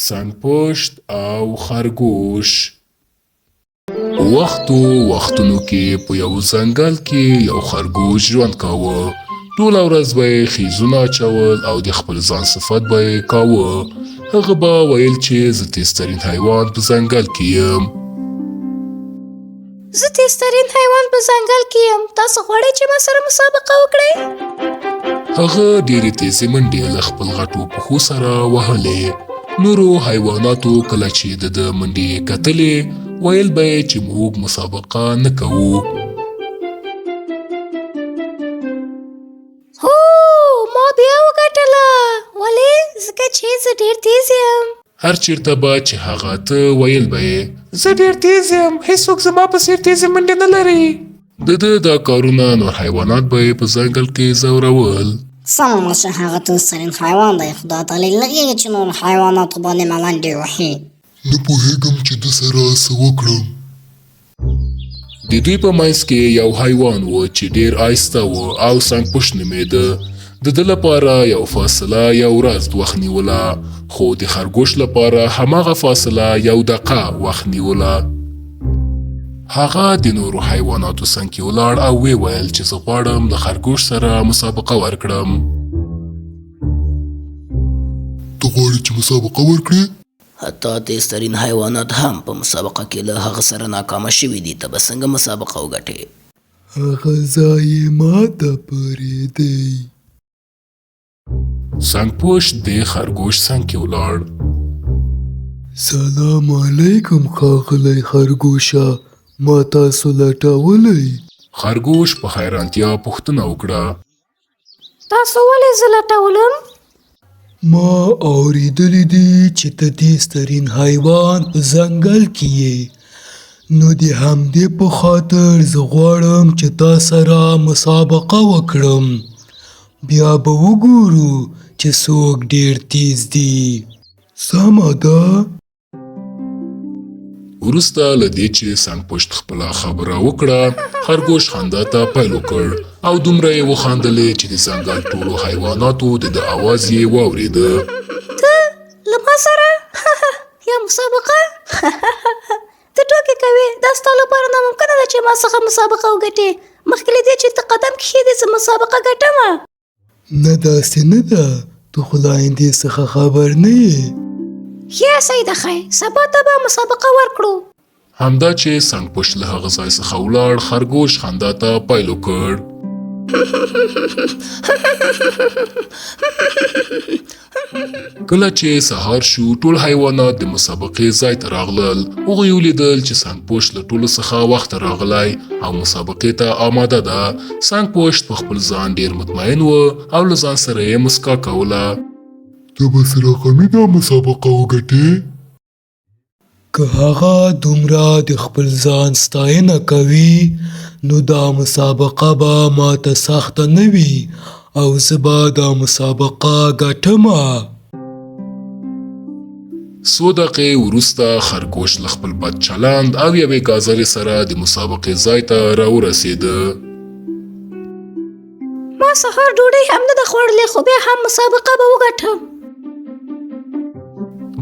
سنگپشت او خرگوش. وختونو کې په یو ځنګل کې یو خرګوش ژوند کاوه. ټوله ورځ به یې خیزونه اچول او د خپل ځان صفت به یې کاوه. هغه به ویل چې زه تیزترین حیوان په ځنګل کې یم. زه تیزترین حیوان په ځنګل کې یم. تاسو غواړئ چې ما سره مسابقه وکړئ؟ هغه ډېرې تیزې منډې له خپل غټو پښو سره وهلې. نورو حیواناتو کله چې د منډې کتلې ویل به یې چې موږ مسابقه نه کوو. هو ما بیا وګټله. ولې؟ ځکه چې زه ډېر تیز یم. هر چیرته به چې هغه ته ویل به یې زه ډېر تیز یم، هیڅوک زما په څېر تیزې منډې نه لري. د ده دا کارونه نور حیوانات به یې په ځنګل کې ځورول. سمه چې هغه تیزترین حیوان دی، خو دا دلیل نه کېږي چې نور حیواناتو باندې ملنډې وهي. نه پوهېږم چې ده سره څه وکړم. د دوی په منځ کې یو حیوان و چې ډېر آیسته و او سنگپشت نومېده. د ده لپاره یو فاصله یو ورځ وخت نیوله، خو د خرګوش لپاره هماغه فاصله یو دقیقه وخت نیوله. هغه د نورو حیواناتو څنګ کې ولاړ او ویې ویل چې زه غواړم د خرګوش سره مسابقه ورکړم. ته غواړې چې مسابقه ورکړې؟ حتی تیزترین حیوانات هم په مسابقه کې له هغه سره ناکامه شوي دي. ته به څنګه مسابقه وګټې؟ هغه ځای یې ماته پرېږدئ. سنگپشت د خرګوش څنګ کې ولاړ. سلام علیکم ښاغلی خرګوشه، ما تاسو لټولی؟ خرګوش په حیرانتیا پوښتنه وکړه. تاسو ولې زه لټولم؟ ما اورېدلی دي چې ته تیزترین حیوان په ځنګل کې یې، نو د همدې په خاطر زه غواړم چې تا سره مسابقه وکړم. بیا به وګورو چې څوک ډېر تیز دي. سمه ده؟ وروسته له دې چې سنگپشت خپله خبره وکړه، خرګوش خندا ته پیل وکړ او دومره یې وخندلې چې د ځنګل ټولو حیواناتو د ده اواز یې واورېده. ته له ما سره یا مسابقه؟ ته ټوکې کوې. دا ستا لپاره ناممکنه ده چې ما څخه مسابقه وګټې. مخکې له دې چې ته قدم کښېږدې زه مسابقه ګټمه. نه داسې نه ده، ته خو له آیندې څخه خبر نه یې. یا سیده ښی، سبا ته به مسابقه ورکړو. همدا چې سنگپشت له هغه ځای څخه ولاړ، خرګوش خندا ته پیل وکړ. کله چې سهار شو، ټول حیوانات د مسابقې ځای ته راغلل. هغوی ولیدل چې سنگپشت له ټولو څخه وخته راغلی او مسابقې ته آماده ده. سنگپشت په خپل ځان ډېر مطمئن و او له ځان سره یې مسکا کوله. ته به رقمي دا مسابقه وګټې؟ که هغه دومره د خپل ځان ستاینه کوي نو دا مسابقه به ماته سخته نه وي او زه به دا مسابقه ګټمه. څو دقیقې وروسته خرګوش له خپل بد چلند او یوې ګازرې سره د مسابقې ځای ته راورسېده. ما سهار ډوډۍ هم نه ده خوړلې، خو بیا هم مسابقه به وګټم.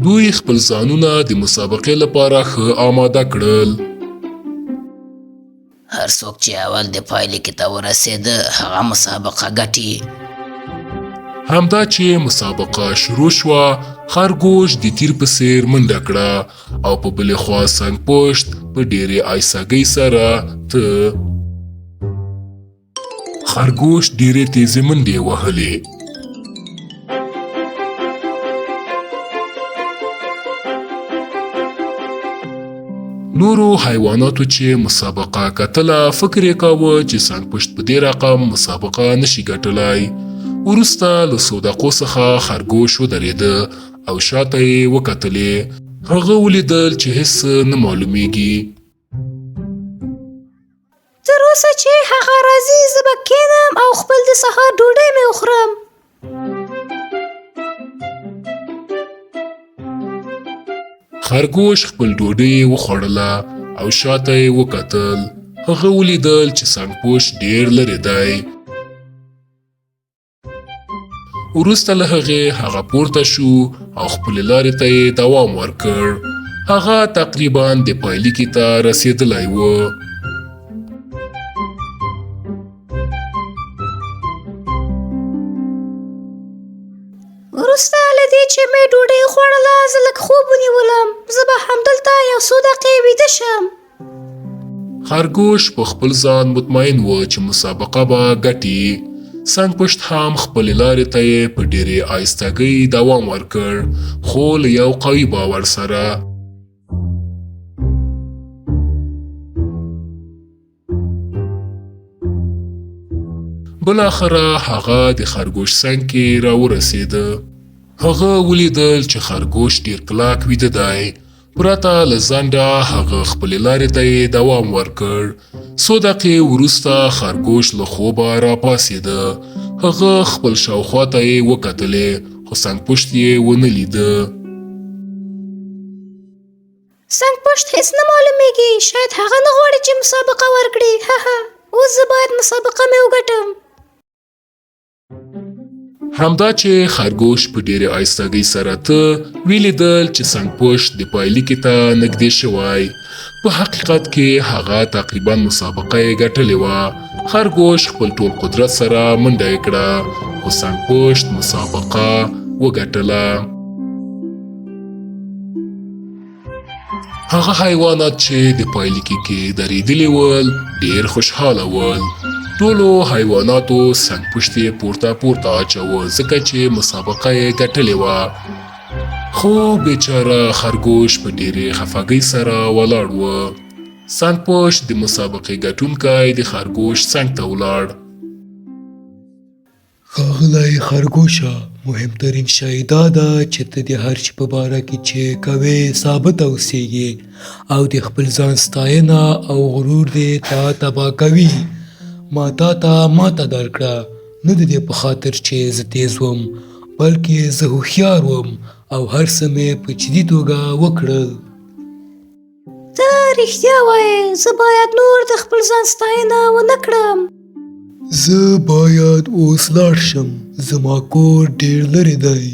دوی خپل ځانونه د مسابقې لپاره ښه آماده کړل. هر څوک چې اول د پایلې کې ته ورسېده هغه مسابقه ګټي. همدا چې مسابقه شروع شوه، خرګوش د تیر په څېر منډه کړه او په بلې خوا سنگپشت په ډېرې آیساګۍ سره خرګوش ډېرې تیزې منډې وهلې. نورو حیواناتو چې مسابقه کتله فکر یې کاوه چې سنگپشت په دې رقم مسابقه نشي ګټلی. وروسته له څو دقیقو څخه خرګوش ودرېده او شاته یې وکتلې. هغه ولیدل چې هیڅ نه معلومیږي. تر اوسه چې هغه راځي زه به کښېنم او خپل د سهار ډوډۍ مې وخورم. خرګوش خپل ډوډۍ وخوړله او شاته یې وکتل. هغه ولیدل چې سنگپشت ډېر لرې دی. وروسته له هغې هغه پورته شو او خپلې لارې ته یې دوام ورکړ. هغه تقریبا د پایلیکې ته رسېدلی و. وروسته له دې چې مې ډوډۍ خوړله زه لږ خوب ونیولم. زه به همدلته یو څو دقیقې ویده شم. خرګوش په خپل ځان مطمئن و چې مسابقه به ګټي. سنګ پشت هم خپلې لارې ته یې په ډېرې آهستګۍ دوام ورکړ، خو له یو قوي باور سره. بالاخره هغه د خرګوش څنګ کې راورسېده. هغه ولیدل چې خرګوش ډېر کلک ویده دی. پرته له ځنډه هغه خپلې لارې ته یې دوام ورکړ. څو دقیقې وروسته خرګوش له خوبه راپاڅېده. هغه خپل شاوخوا ته یې وکتلې، خو څنګ پشت یې ونه لیده. څنګ پشت هیڅ نه معلومیږي. شاید هغه نه غواړي چې مسابقه ورکړي. اوس زه باید مسابقه مې وګټم. همدا چې خرګوش په ډېرې آهستګۍ سره ته ولیدل چې څنګ پشت د پایلیکې ته نږدې شوی. په حقیقت کې هغه تقریبا مسابقه یې ګټلې وه. خرګوش خپل ټول قدرت سره منډه یې کړه، خو څنګ پشت مسابقه وګټله. هغه حیوانات چې د پایلیکې کې درېدلي ول ډېر خوشحاله ول. ټولو حیواناتو څنګ پشت یې پورته اچوه، ځکه چې مسابقه یې ګټلې وه. خو بیچاره خرګوش په ډېرې خفګۍ سره ولاړ و. څنګ پشت د مسابقې ګټونکی د خرګوش څنګ ته ولاړ. ښاغلی خرګوشه، مهمترین شی دا ده چې ته د هر شي په باره کې چې کوې ثابت اوسېږي او د خپل ځان ستاینه او غرور دې تا تباه کوي. ما تا ته ماته درکړه، نه د دې په خاطر چې زه تیز وم، بلکې زه هوښیار وم او هر څه مې په جدي توګه وکړل. ته رښتیا وایې. زه باید نور د خپل ځان ستاینه ونه کړم. زه باید اوس لاړ شم، زما کور ډېر لرې دی.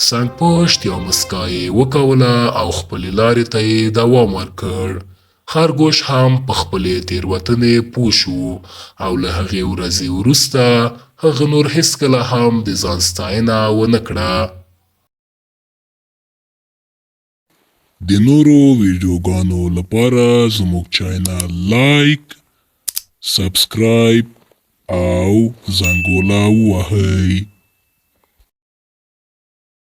څنګ پشت یو مسکا یې وکوله او خپلې لارې ته یې دوام ورکړ. خرګوش هم په خپلې تېروتنې پوه شو او له هغې ورځې وروسته هغه نور هېڅکله هم د ځان ستاینه ونه کړه. د نورو ویډیوګانو لپاره زموږ چینل لایک، سبسکرایب او زنګوله ووهئ.